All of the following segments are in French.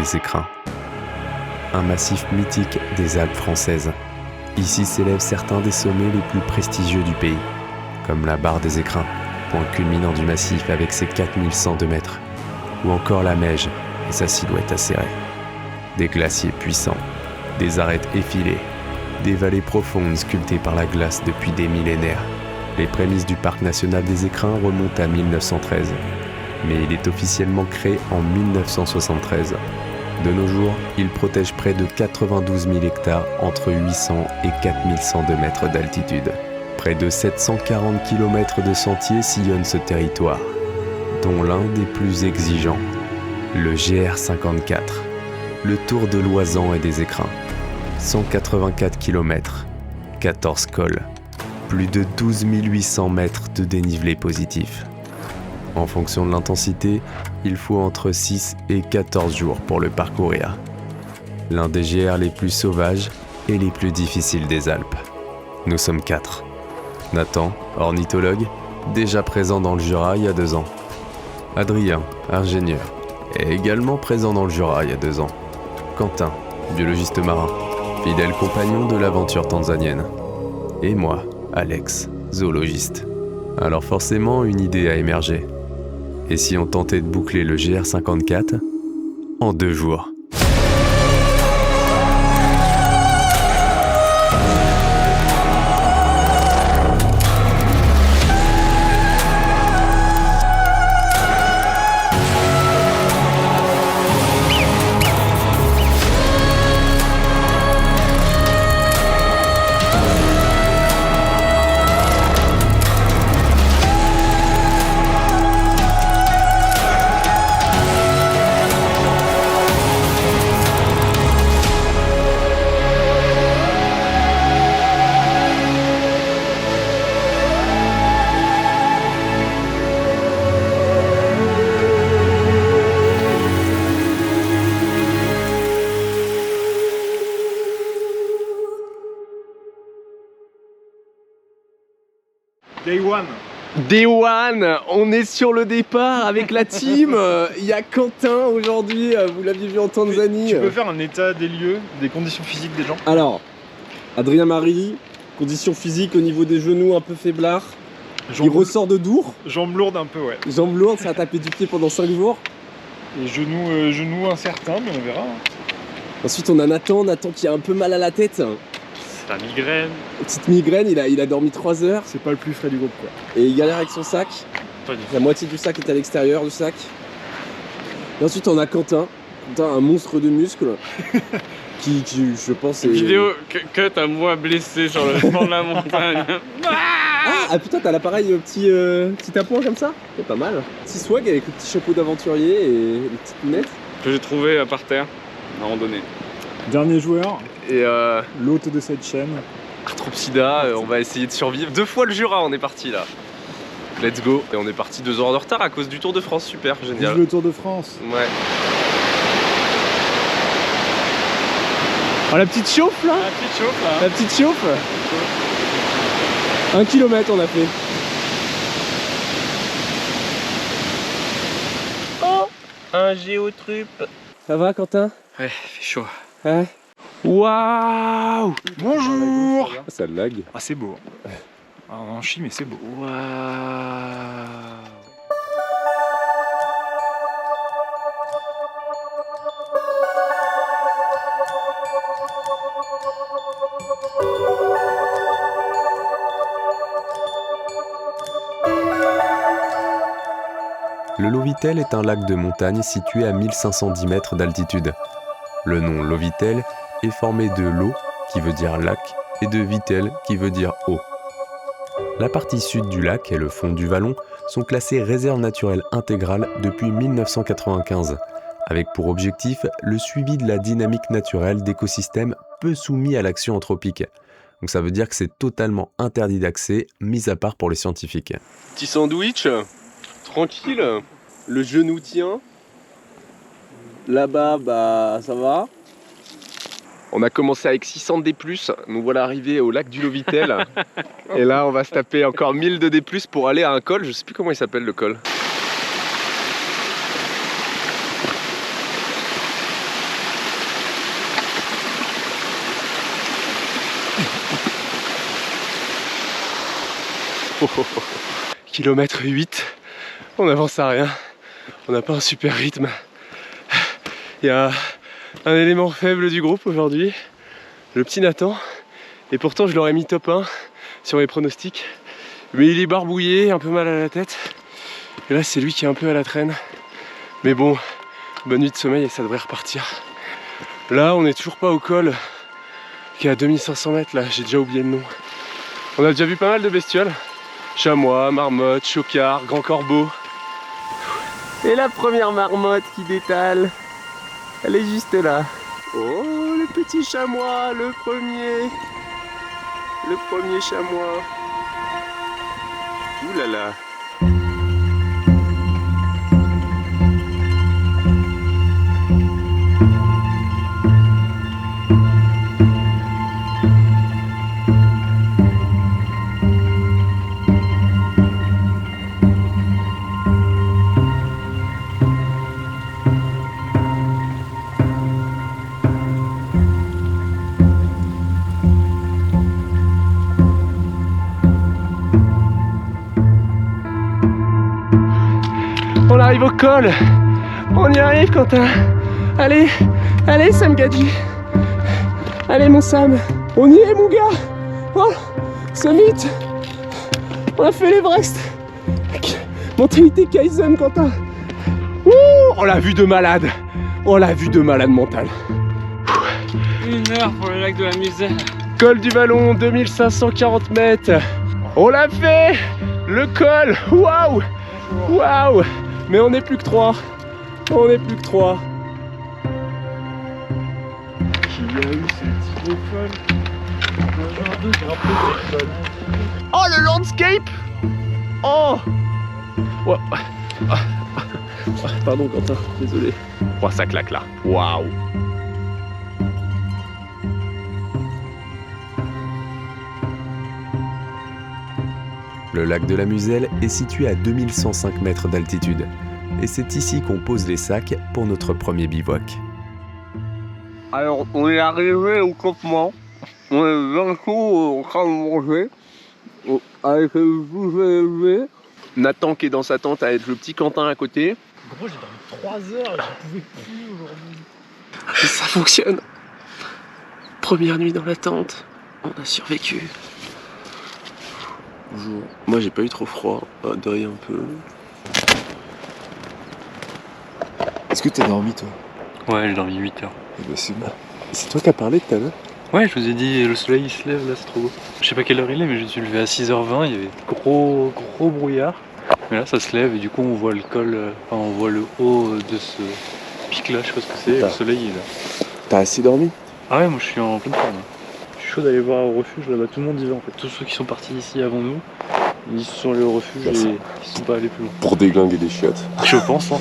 des Écrins. Un massif mythique des Alpes françaises. Ici s'élèvent certains des sommets les plus prestigieux du pays, comme la Barre des Écrins, point culminant du massif avec ses 4102 mètres, ou encore la Meije et sa silhouette acérée. Des glaciers puissants, des arêtes effilées, des vallées profondes sculptées par la glace depuis des millénaires. Les prémices du parc national des Écrins remontent à 1913, mais il est officiellement créé en 1973. De nos jours, il protège près de 92 000 hectares entre 800 et 4102 mètres d'altitude. Près de 740 km de sentiers sillonnent ce territoire, dont l'un des plus exigeants, le GR54, le Tour de l'Oisans et des Écrins. 184 km, 14 cols, plus de 12 800 mètres de dénivelé positif. En fonction de l'intensité, il faut entre 6 et 14 jours pour le parcourir. L'un des GR les plus sauvages et les plus difficiles des Alpes. Nous sommes 4. Nathan, ornithologue, déjà présent dans le Jura il y a 2 ans. Adrien, ingénieur, est également présent dans le Jura il y a 2 ans. Quentin, biologiste marin, fidèle compagnon de l'aventure tanzanienne. Et moi, Alex, zoologiste. Alors forcément, une idée a émergé. Et si on tentait de boucler le GR54 en 2 jours? Day one, on est sur le départ avec la team. Il y a Quentin aujourd'hui, vous l'aviez vu en Tanzanie. Tu peux faire un état des lieux, des conditions physiques des gens? Alors, Adrien Marie, conditions physiques au niveau des genoux un peu faiblard. Il ressort de Dour. Jambes lourdes un peu, ouais. Jambes lourdes, ça a tapé du pied pendant 5 jours. Et genoux incertains, mais on verra. Ensuite on a Nathan qui a un peu mal à la tête. La migraine. Petite migraine, il a dormi 3 heures. C'est pas le plus frais du groupe, quoi. Et il galère avec son sac. La moitié du sac est à l'extérieur du sac. Et ensuite on a Quentin, un monstre de muscles. qui je pense est... Vidéo cut à moi blessé sur le flanc de la montagne. Ah putain, t'as l'appareil petit tapon comme ça? C'est pas mal. Petit swag avec le petit chapeau d'aventurier et les petites lunettes. Que j'ai trouvé par terre, à randonnée. Dernier joueur. Et l'hôte de cette chaîne. Arthropsida, on va essayer de survivre. 2 fois le Jura, on est parti là. Let's go. Et on est parti 2 heures de retard à cause du Tour de France, super, génial. Vive le Tour de France. Ouais. Oh, la petite chauffe là. La petite chauffe là. La petite chauffe. 1 kilomètre on a fait. Oh, un géotrupe. Ça va Quentin? Ouais, il fait chaud. Ouais. Waouh! Bonjour. Ça lag. Ah c'est beau. Ah, on en chie mais c'est beau. Waouh! Le Lovitel est un lac de montagne situé à 1510 mètres d'altitude. Le nom Lovitel est formé de lo, qui veut dire lac, et de vitel, qui veut dire eau. La partie sud du lac et le fond du vallon sont classés réserve naturelle intégrale depuis 1995, avec pour objectif le suivi de la dynamique naturelle d'écosystèmes peu soumis à l'action anthropique. Donc ça veut dire que c'est totalement interdit d'accès, mis à part pour les scientifiques. Petit sandwich, tranquille, le genou tient. Là-bas, bah ça va. On a commencé avec 600 de D+, nous voilà arrivés au lac du Lovitel. Et là, on va se taper encore 1000 de D+, pour aller à un col, je sais plus comment il s'appelle le col. Kilomètre 8, on avance à rien, on n'a pas un super rythme. Il y a un élément faible du groupe aujourd'hui, le petit Nathan, et pourtant je l'aurais mis top 1 sur mes pronostics, mais il est barbouillé, un peu mal à la tête, et là c'est lui qui est un peu à la traîne. Mais bon, bonne nuit de sommeil et ça devrait repartir. Là on n'est toujours pas au col qui est à 2500 mètres, là j'ai déjà oublié le nom. On a déjà vu pas mal de bestioles, chamois, marmottes, chocards, grands corbeaux. Et la première marmotte qui détale, elle est juste là. Oh, le petit chamois, le premier chamois. Ouh là là. On arrive au col, on y arrive Quentin. Allez, allez Sam Gadji. Allez mon Sam, on y est mon gars. Oh, summit. On a fait l'Everest. Mentalité Kaizen Quentin. Ouh, on l'a vu de malade. On l'a vu de malade mental. 1 heure pour le lac de la Muselle. Col du Vallon, 2540 mètres. On l'a fait. Le col, waouh. Waouh. Mais on n'est plus que 3. On n'est plus que 3. Qui a eu cette idée folle? Un deux, j'ai rappelé téléphone. Oh le landscape. Oh. Ouais. Pardon Quentin, désolé. Oh ça claque là. Waouh. Le lac de la Muselle est situé à 2105 mètres d'altitude et c'est ici qu'on pose les sacs pour notre premier bivouac. Alors, on est arrivé au campement. On est d'un coup en train de manger. Avec le bouger élevé. Nathan qui est dans sa tente avec le petit Quentin à côté. Gros, j'ai dormi 3 heures et j'en pouvais plus aujourd'hui. Et ça fonctionne. Première nuit dans la tente. On a survécu. Bonjour. Moi j'ai pas eu trop froid. Adrien un peu. Est-ce que t'as dormi toi? Ouais, j'ai dormi 8 heures. Eh ben c'est bon. C'est toi qui as parlé tout à l'heure. Ouais, je vous ai dit, le soleil il se lève là, c'est trop beau. Je sais pas quelle heure il est, mais je me suis levé à 6h20, il y avait gros brouillard. Mais là ça se lève et du coup on voit le col, enfin on voit le haut de ce pic là, je sais pas ce que c'est, le soleil il est là. T'as assez dormi? Ah ouais, moi je suis en pleine forme. Je suis chaud d'aller voir au refuge là-bas, tout le monde y va en fait. Tous ceux qui sont partis d'ici avant nous, ils sont allés au refuge et ils sont pas allés plus loin. Pour déglinguer des chiottes. Je pense, hein.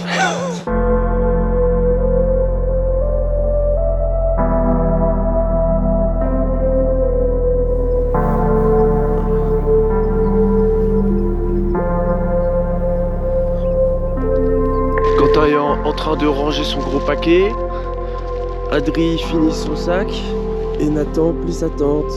Quentin est en train de ranger son gros paquet. Adri finit son sac. Et Nathan plie sa tente.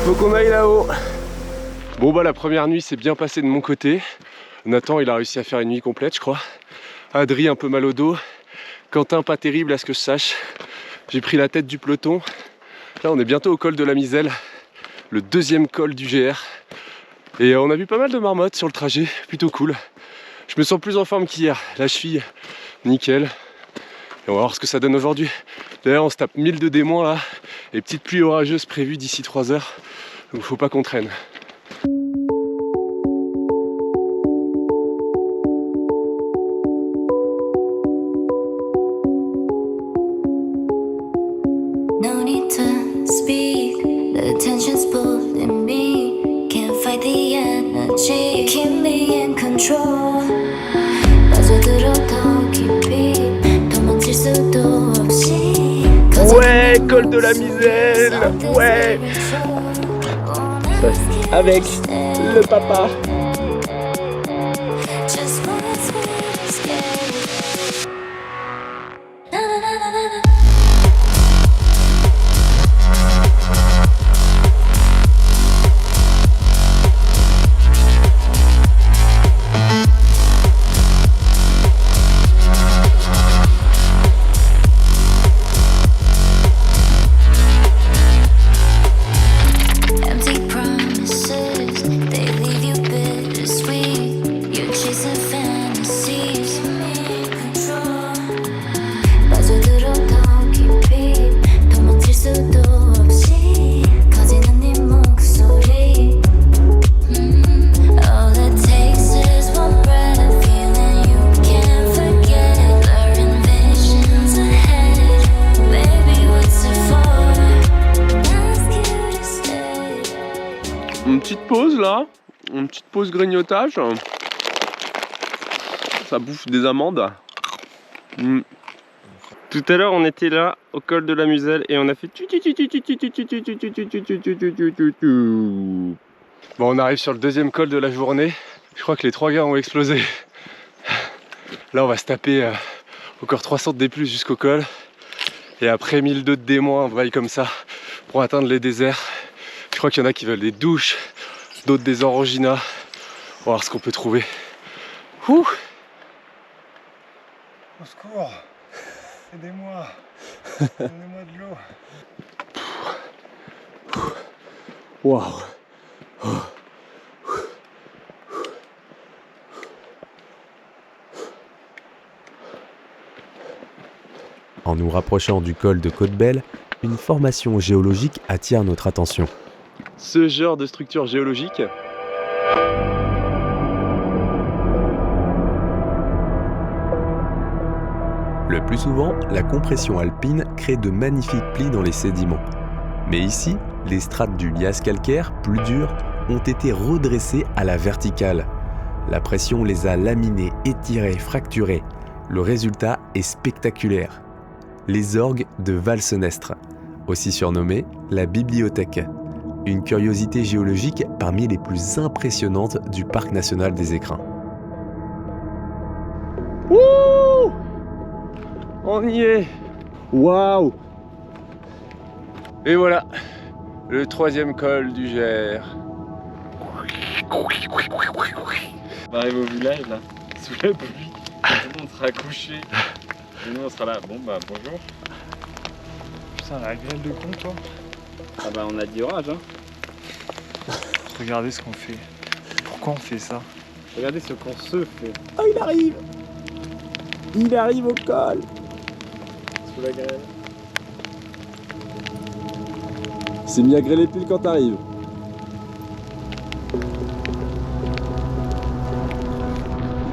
Faut qu'on aille là-haut. Bon bah la première nuit s'est bien passée de mon côté. Nathan il a réussi à faire une nuit complète je crois. Adri un peu mal au dos. Quentin, pas terrible à ce que je sache. J'ai pris la tête du peloton. Là, on est bientôt au col de la Miselle, le deuxième col du GR. Et on a vu pas mal de marmottes sur le trajet, plutôt cool. Je me sens plus en forme qu'hier. La cheville, nickel. Et on va voir ce que ça donne aujourd'hui. D'ailleurs, on se tape 1000 de D- là. Et petite pluie orageuse prévue d'ici 3 heures. Donc faut pas qu'on traîne. No need to speak, the tension's pulling me. Can't fight the energy, keep me in control. 빠져들어 더 깊이 도망칠 수도 없이. Ouais, col de la Miselle, ouais. Avec le papa. Just once we're scared. Na na na na na na. Empty promises, they leave you bittersweet. You're chasing fantasies, me in control. 빠져들어 더 깊이 도망칠 수도 없이 커지는 네 목소리. All it takes is one breath, feeling you can't forget. Blurring visions ahead, baby, what's it for? Ask you to stay. Une petite pause là, une petite pause grignotage. Ça bouffe des amandes. Tout à l'heure, on était là au col de la Muselle et on a fait. Bon, on arrive sur le deuxième col de la journée. Je crois que les 3 gars ont explosé. Là, on va se taper encore 300 de D+ jusqu'au col. Et après 1002 de D-, on va aller comme ça pour atteindre les déserts. Je crois qu'il y en a qui veulent des douches, d'autres des Orangina. On va voir ce qu'on peut trouver. Ouh. Au secours, aidez-moi, donnez-moi de l'eau. Waouh. En nous rapprochant du col de Côte-Belle, une formation géologique attire notre attention. Ce genre de structure géologique. Le plus souvent, la compression alpine crée de magnifiques plis dans les sédiments. Mais ici, les strates du lias calcaire, plus dures, ont été redressées à la verticale. La pression les a laminés, étirés, fracturés. Le résultat est spectaculaire. Les orgues de Valsenestre, aussi surnommées la bibliothèque. Une curiosité géologique parmi les plus impressionnantes du parc national des Écrins. Wouh! On y est! Waouh! Et voilà, le 3e col du GR. On arrive au village là, sous la pluie, tout le monde sera couché. Et nous on sera là, bon bah bonjour. Putain, la grêle de con, toi. Ah bah on a dit orage hein. Regardez ce qu'on fait. Pourquoi on fait ça? Regardez ce qu'on se fait Oh, il arrive! Il arrive au col! sous la grêle. Il s'est mis à grêler pile quand t'arrives.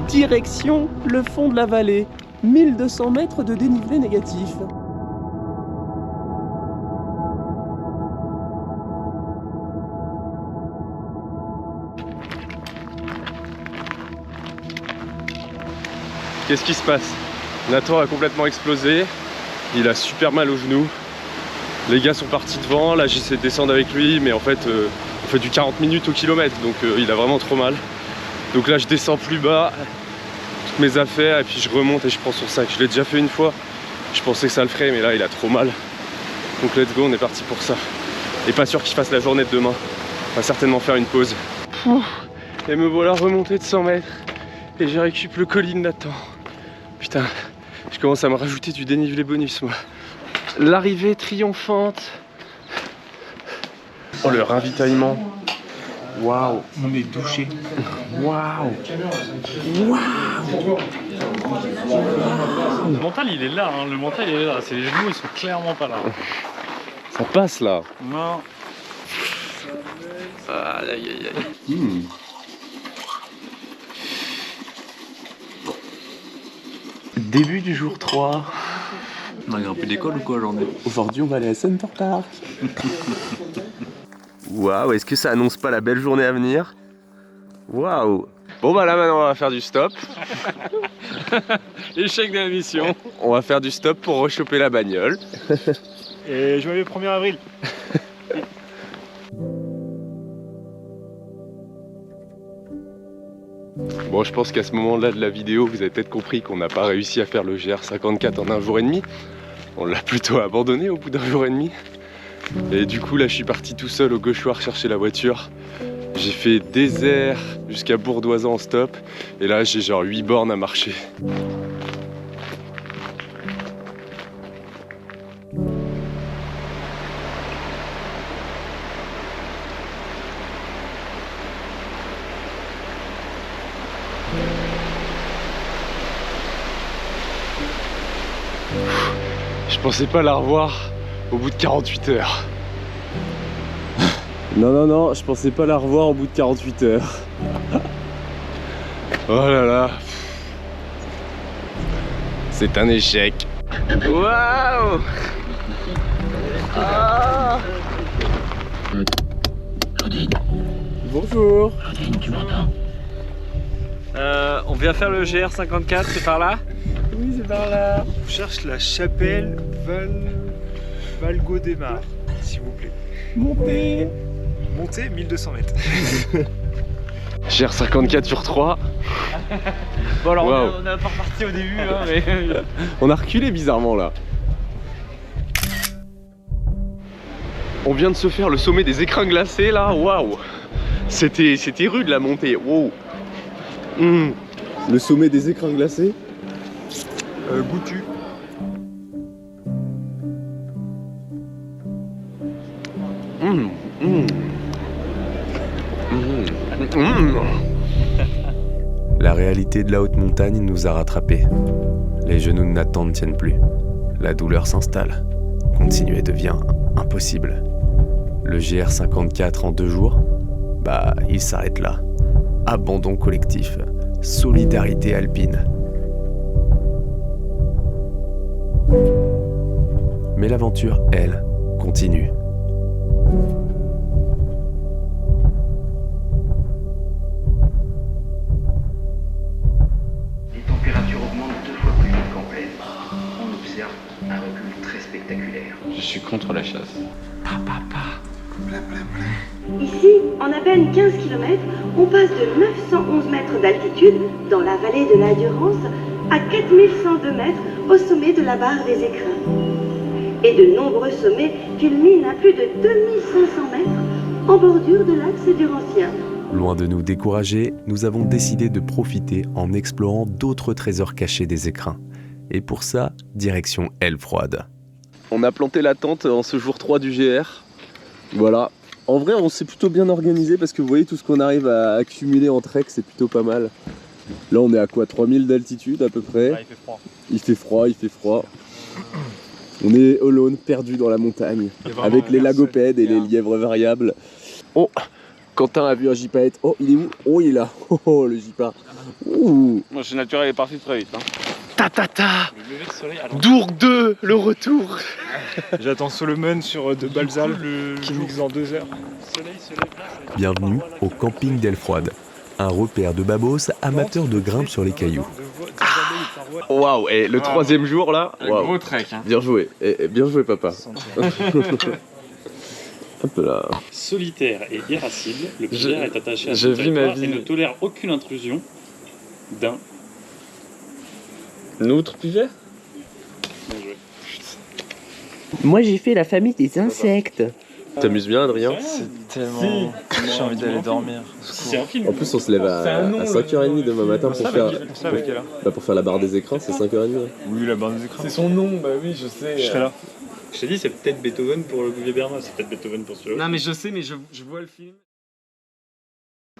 Direction le fond de la vallée. 1200 mètres de dénivelé négatif. Qu'est-ce qui se passe? Nathan a complètement explosé. Il a super mal au genou. Les gars sont partis devant. Là, j'essaie de descendre avec lui, mais en fait, on fait du 40 minutes au kilomètre, donc il a vraiment trop mal. Donc là, je descends plus bas, toutes mes affaires, et puis je remonte et je prends son sac. Je l'ai déjà fait une fois. Je pensais que ça le ferait, mais là, il a trop mal. Donc let's go, on est parti pour ça. Et pas sûr qu'il fasse la journée de demain. On va certainement faire une pause. Et me voilà remonté de 100 mètres. Et j'ai récupéré le colis de Nathan. Putain, Je commence à me rajouter du dénivelé bonus, moi. L'arrivée triomphante. Oh, le ravitaillement. Waouh. On est douché. Waouh. Le mental il est là, hein. Le mental il est là. C'est les genoux, ils sont clairement pas là. Ça passe là. Non. Aïe aïe aïe. Début du jour 3. On a grimpé d'école ou quoi, j'en ai. Aujourd'hui, on va aller à Center Park. Waouh, est-ce que ça annonce pas la belle journée à venir? Waouh. Bon bah là maintenant on va faire du stop. Échec de la mission. On va faire du stop pour rechoper la bagnole. Et joyeux 1er avril. Bon, je pense qu'à ce moment-là de la vidéo, vous avez peut-être compris qu'on n'a pas réussi à faire le GR54 en 1 jour et demi. On l'a plutôt abandonné au bout d'1 jour et demi. Et du coup, là, je suis parti tout seul au gauchoir chercher la voiture. J'ai fait désert jusqu'à Bourdoisan en stop. Et là, j'ai genre 8 bornes à marcher. Je pensais pas la revoir au bout de 48 heures. Non, je pensais pas la revoir au bout de 48 heures. Oh là là. C'est un échec. Waouh. Ah. Bonjour. On vient faire le GR54, c'est par là? Oui, c'est par là. On cherche la chapelle Valgaudémar, s'il vous plaît. Montez. Montée 1200 mètres. GR54 sur 3. Bon alors Wow. on a pas reparti au début, hein, mais... On a reculé bizarrement là. On vient de se faire le sommet des écrins glacés là, waouh. C'était rude la montée, wow. Le sommet des écrins glacés. Goûtu. La réalité de la haute montagne nous a rattrapés. Les genoux de Nathan ne tiennent plus. La douleur s'installe. Continuer devient impossible. Le GR54 en 2 jours, bah il s'arrête là. Abandon collectif. Solidarité alpine. Mais l'aventure, elle, continue. Les températures augmentent 2 fois plus vite qu'en plaine. On observe un recul très spectaculaire. Je suis contre la chasse. Ici, en à peine 15 km, on passe de 911 mètres d'altitude dans la vallée de l'Endurance à 4102 mètres au sommet de la barre des écrins. Et de nombreux sommets culminent à plus de 2500 mètres en bordure de l'axe Durantien. Loin de nous décourager, nous avons décidé de profiter en explorant d'autres trésors cachés des écrins. Et pour ça, direction Aile Froide. On a planté la tente en ce jour 3 du GR. Voilà. En vrai, on s'est plutôt bien organisé parce que vous voyez tout ce qu'on arrive à accumuler en trek, c'est plutôt pas mal. Là, on est à quoi, 3000 d'altitude à peu près. Ah, il fait froid. Il fait froid. On est alone, perdu dans la montagne, avec les lagopèdes et les lièvres variables. Oh, Quentin a vu un gypaète. Oh, il est où? Oh, il est là. Oh, le gypa. Ouh. Moi, c'est naturel, il est parti très vite. Hein. Le lever de soleil, alors... Dourgue 2, le retour. J'attends Solomon sur de Balsal qui mixe dans 2 heures. Soleil se lève là, ça va être Bienvenue au camping d'Aile Froide, un repère de babos amateurs de grimpe sur les cailloux. Waouh, et le 3e jour là. Un Waouh. gros trek. Hein. Bien joué, bien joué papa. Hop là. solitaire et irascible, le Je- pivert est attaché à je son vis ma territoire vie. et ne tolère aucune intrusion d'un... L'autre pivert. Bien joué. Moi j'ai fait la famille des insectes. T'amuses bien Adrien? C'est tellement. J'ai envie d'aller dormir. C'est un film. En plus, on se lève à 5h30 demain matin pour faire la barre des écrans, c'est 5h30. Oui, la barre des écrans. C'est son nom, bah oui, je sais. Je serai là. Je t'ai dit, c'est peut-être Beethoven pour le Gouvier Bernard, c'est peut-être Beethoven pour celui-là. Non, mais je sais, mais je vois le film.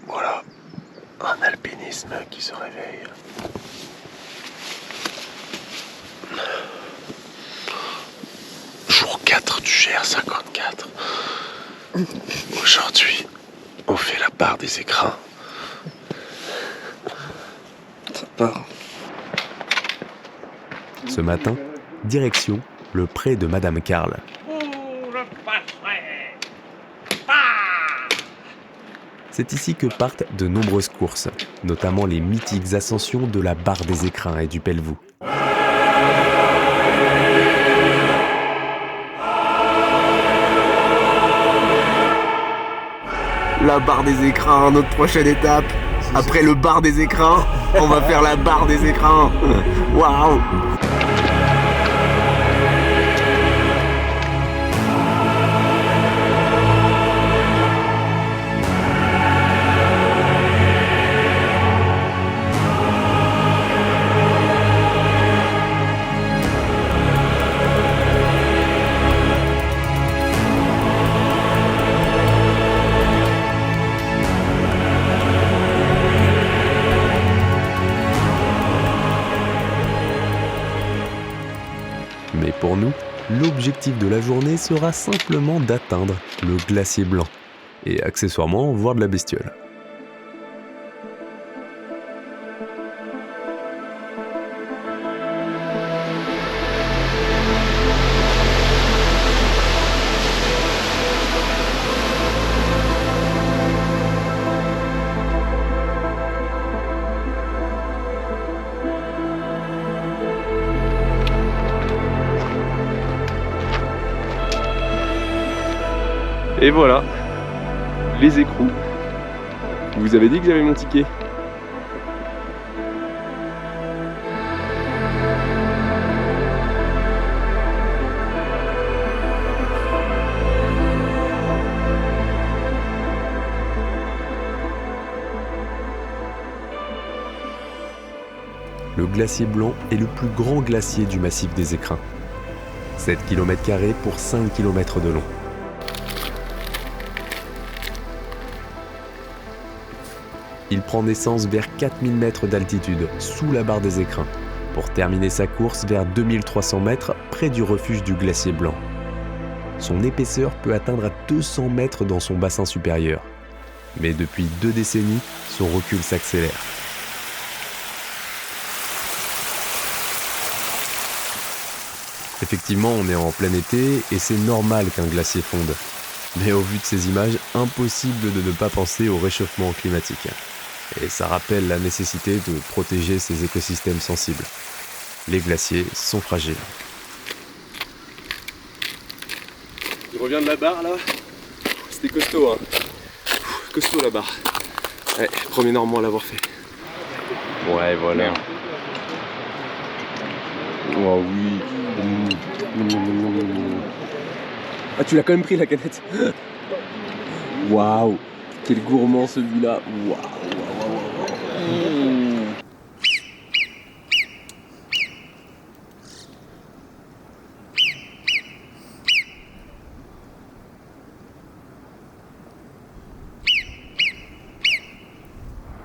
Voilà, un alpinisme qui se réveille. Jour 4 du GR54. Aujourd'hui, on fait la barre des écrins. Ça part. Ce matin, direction le pré de Madame Carl. C'est ici que partent de nombreuses courses, notamment les mythiques ascensions de la barre des écrins et du Pelvoux. La barre des écrins, notre prochaine étape. Après le bar des écrins, on va faire la barre des écrins. Waouh! Mais pour nous, l'objectif de la journée sera simplement d'atteindre le glacier blanc et accessoirement voir de la bestiole. Et voilà, les écrous. Je vous avais dit que j'avais mon ticket. Le glacier blanc est le plus grand glacier du massif des Écrins. 7 km² pour 5 km de long. Il prend naissance vers 4000 mètres d'altitude, sous la barre des Écrins, pour terminer sa course vers 2300 mètres, près du refuge du glacier blanc. Son épaisseur peut atteindre à 200 mètres dans son bassin supérieur. Mais depuis 2 décennies, son recul s'accélère. Effectivement, on est en plein été et c'est normal qu'un glacier fonde. Mais au vu de ces images, impossible de ne pas penser au réchauffement climatique. Et ça rappelle la nécessité de protéger ces écosystèmes sensibles. Les glaciers sont fragiles. Il revient de la barre là. C'était costaud, hein. Costaud la barre. Ouais, premier Normand à l'avoir fait. Ouais, voilà. Oh oui. Ah, tu l'as quand même pris la canette. Waouh, quel gourmand celui-là. Waouh.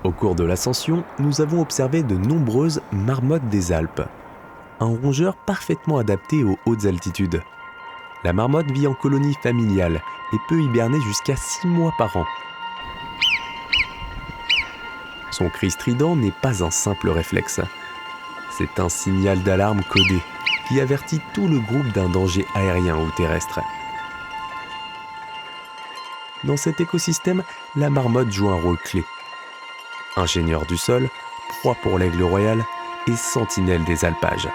Au cours de l'ascension, nous avons observé de nombreuses marmottes des Alpes. Un rongeur parfaitement adapté aux hautes altitudes. La marmotte vit en colonie familiale et peut hiberner jusqu'à 6 mois par an. Son cri strident n'est pas un simple réflexe. C'est un signal d'alarme codé qui avertit tout le groupe d'un danger aérien ou terrestre. Dans cet écosystème, la marmotte joue un rôle clé. Ingénieur du sol, proie pour l'aigle royal et sentinelle des alpages.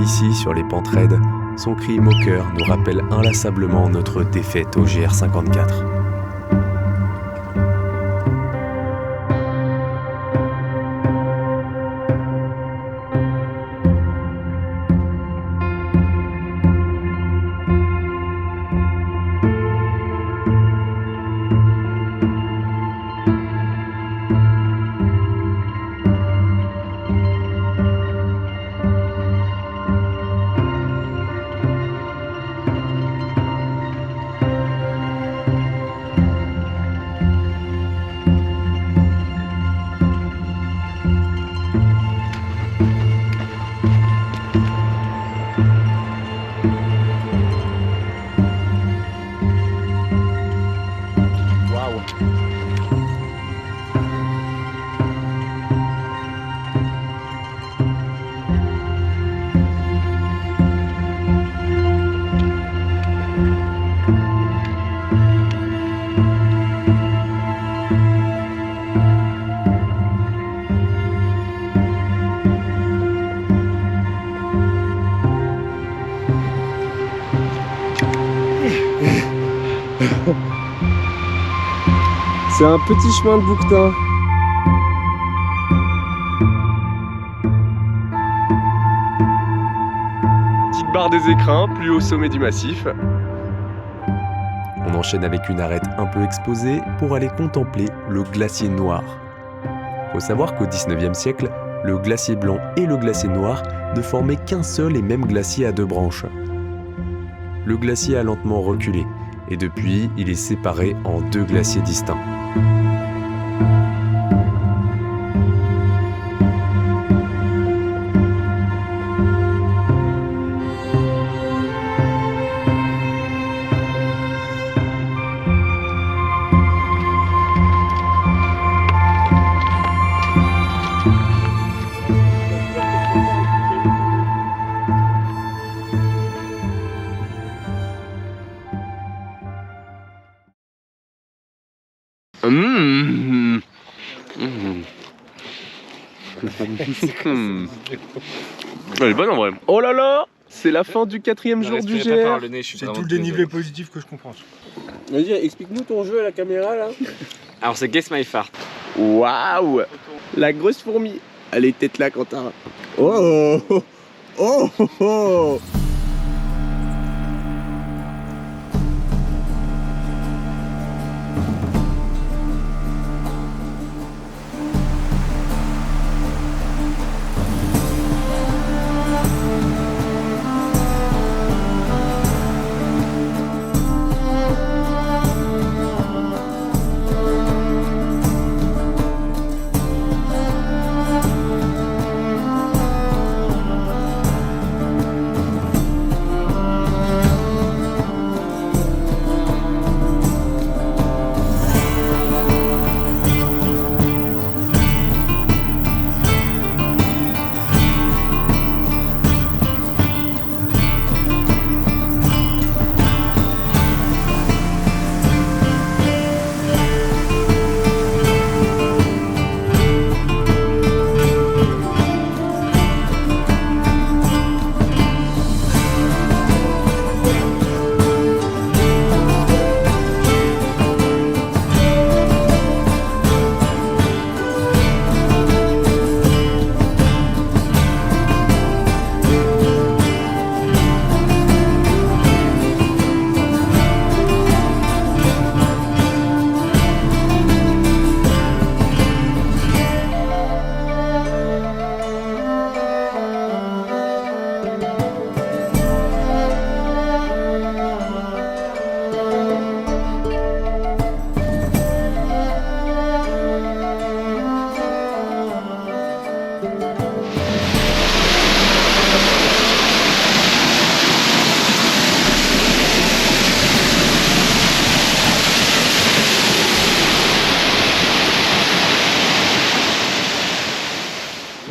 Ici, sur les pentes raides, son cri moqueur nous rappelle inlassablement notre défaite au GR54. C'est un petit chemin de bouquetin. Petite barre des écrins, plus haut sommet du massif. On enchaîne avec une arête un peu exposée pour aller contempler le glacier noir. Faut savoir qu'au 19e siècle, le glacier blanc et le glacier noir ne formaient qu'un seul et même glacier à deux branches. Le glacier a lentement reculé et depuis, il est séparé en deux glaciers distincts. Elle est bonne en vrai. Oh là là, c'est la fin du 4e jour du GR. C'est tout le dénivelé positif que je comprends. Vas-y, explique-nous ton jeu à la caméra là. Alors c'est Guess My Fart. Waouh, la grosse fourmi. Elle est tête là, Quentin. Oh oh oh oh oh.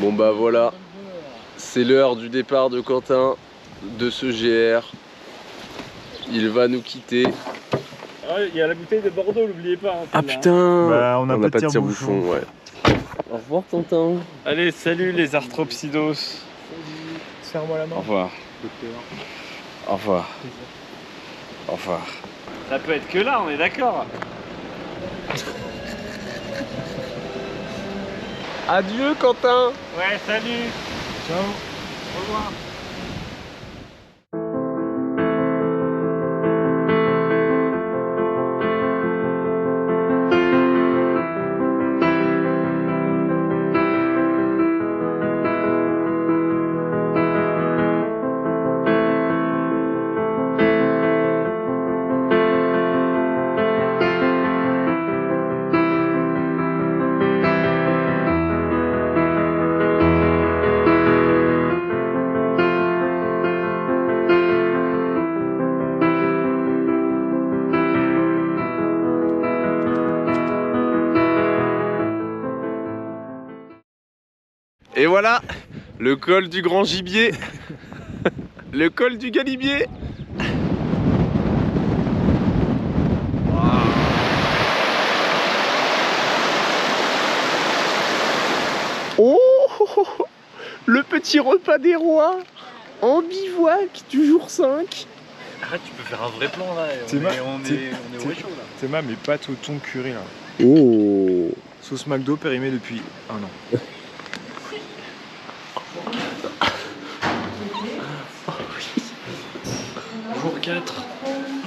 Bon bah voilà, c'est l'heure du départ de Quentin de ce GR. Il va nous quitter. Ah, il y a la bouteille de Bordeaux, n'oubliez pas. Hein, ah putain, bah, on n'a pas de tire-bouchon. Ouais. Au revoir Quentin. Allez, salut les arthropsidos. serre-moi la main. Au revoir. Au revoir. Au revoir. Ça peut être que là, on est d'accord. Adieu Quentin. Ouais, salut. Ciao. Au revoir. Et voilà, le col du Grand Gibier. Le col du Galibier. Oh, le petit repas des rois en bivouac du jour 5. Arrête, tu peux faire un vrai plan là. C'est On ma- est au chaud là. C'est ma mes pâtes au thon curry là. Oh. Sauce McDo périmée depuis un an. Jour 4.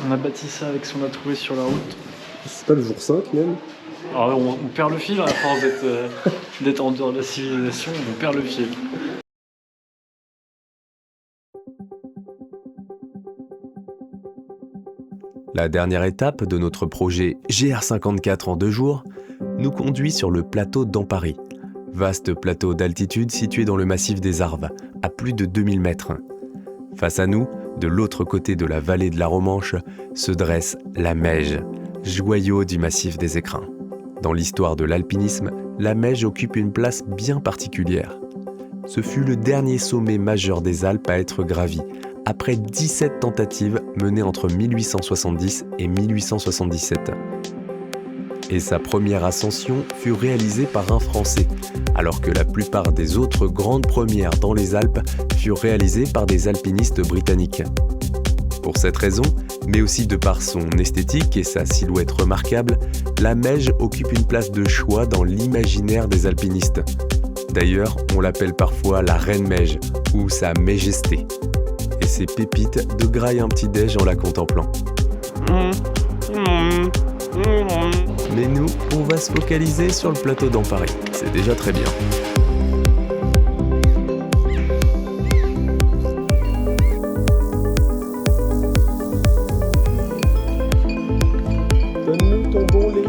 On a bâti ça avec ce qu'on a trouvé sur la route. C'est pas le jour 5 même. Alors on perd le fil à force d'être en dehors de la civilisation, on perd le fil. La dernière étape de notre projet GR54 en 2 jours nous conduit sur le plateau d'Ampary, vaste plateau d'altitude situé dans le massif des Arves, à plus de 2000 mètres. Face à nous, de l'autre côté de la vallée de la Romanche, se dresse la Meije, joyau du massif des Écrins. Dans l'histoire de l'alpinisme, la Meije occupe une place bien particulière. Ce fut le dernier sommet majeur des Alpes à être gravi, après 17 tentatives menées entre 1870 et 1877. Et sa première ascension fut réalisée par un Français, alors que la plupart des autres grandes premières dans les Alpes furent réalisées par des alpinistes britanniques. Pour cette raison, mais aussi de par son esthétique et sa silhouette remarquable, la Meije occupe une place de choix dans l'imaginaire des alpinistes. D'ailleurs, on l'appelle parfois la Reine Meije ou sa Méjesté. Et ses pépites de graille un petit déj en la contemplant. Mais nous, on va se focaliser sur le plateau d'Ampary. C'est déjà très bien. Donne-nous ton bon lait.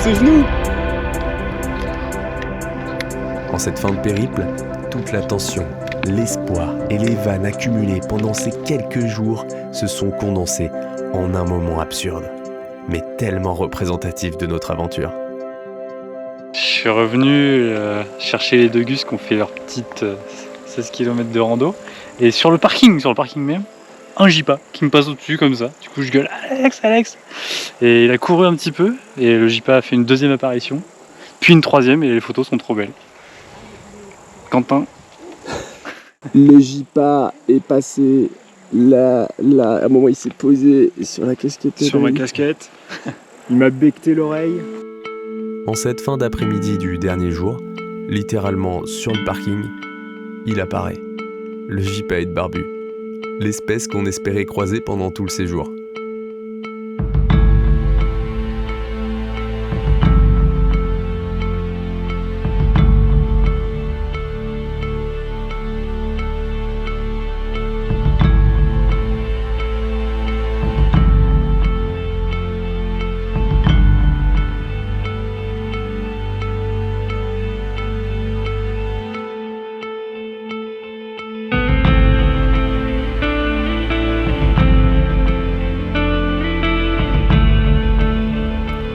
ses genoux. En cette fin de périple, toute la tension, l'espoir et les vannes accumulées pendant ces quelques jours se sont condensés en un moment absurde, mais tellement représentatif de notre aventure. Je suis revenu chercher les deux gus qui ont fait leur petite 16 km de rando. Et sur le parking même, un Jipa qui me passe au-dessus comme ça. Du coup je gueule Alex. Et il a couru un petit peu et le Jipa a fait une deuxième apparition, puis une troisième et les photos sont trop belles. Quentin. Le Jipa est passé là, à un moment il s'est posé sur la casquette. Sur ma casquette. Il m'a becté l'oreille. En cette fin d'après-midi du dernier jour, littéralement sur le parking, il apparaît. Le Jipaète barbu, l'espèce qu'on espérait croiser pendant tout le séjour.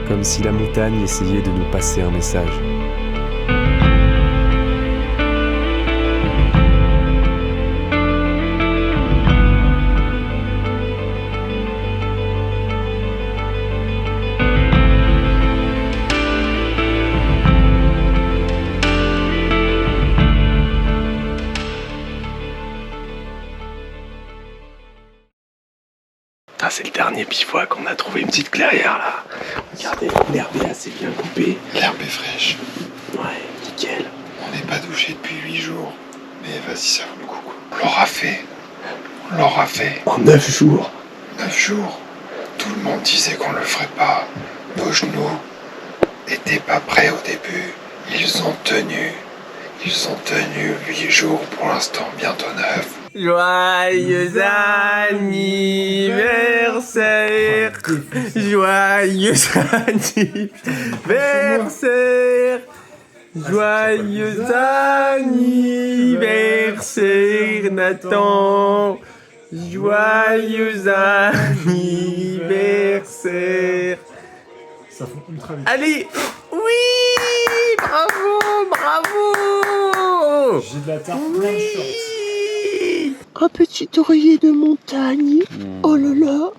Comme si la montagne essayait de nous passer un message. Ah, c'est le dernier bivouac, on a trouvé une petite clairière là. Regardez, l'herbe est assez bien coupée. L'herbe est fraîche. Ouais, nickel. On n'est pas douché depuis 8 jours. Mais vas-y, ça vaut le coup. On l'aura fait. On l'aura fait. En 9 jours. 9 jours. Tout le monde disait qu'on le ferait pas. Nos genoux n'étaient pas prêts au début. Ils ont tenu. 8 jours pour l'instant, bientôt 9. Joyeux anniversaire, joyeux anniversaire, joyeux anniversaire Nathan, joyeux anniversaire. Ça fond ultra vite. Allez, oui, bravo. J'ai de la tarte plein de shorts. Un petit oreiller de montagne. Oh là là.